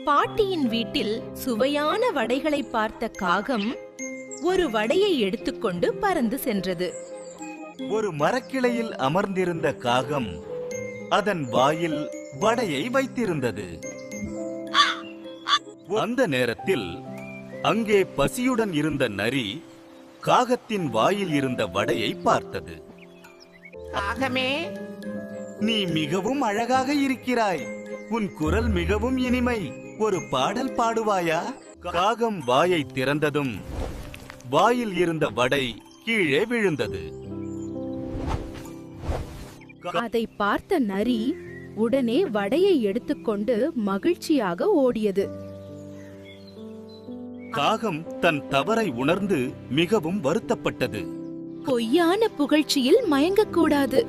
பாட்டியின் வீட்டில் சுவையான வடைகளை பார்த்த காகம் ஒரு வடையை எடுத்துக்கொண்டு பறந்து சென்றது. ஒரு மரக்கிளையில் அமர்ந்திருந்த காகம் அதன் வாயில் வடையை வைத்திருந்தது. அந்த நேரத்தில் அங்கே பசியுடன் இருந்த நரி காகத்தின் வாயில் இருந்த வடையை பார்த்தது. காகமே, நீ மிகவும் அழகாக இருக்கிறாய். உன் குரல் மிகவும் இனிமை. ஒரு பாடல் பாடுவாயா? காகம் வாயை திறந்ததும் வாயில் இருந்த வடை கீழே விழுந்தது. அதை பார்த்த நரி உடனே வடையை எடுத்துக்கொண்டு மகிழ்ச்சியாக ஓடியது. காகம் தன் தவறை உணர்ந்து மிகவும் வருத்தப்பட்டது. பொய்யான புகழ்ச்சியில் மயங்கக்கூடாது.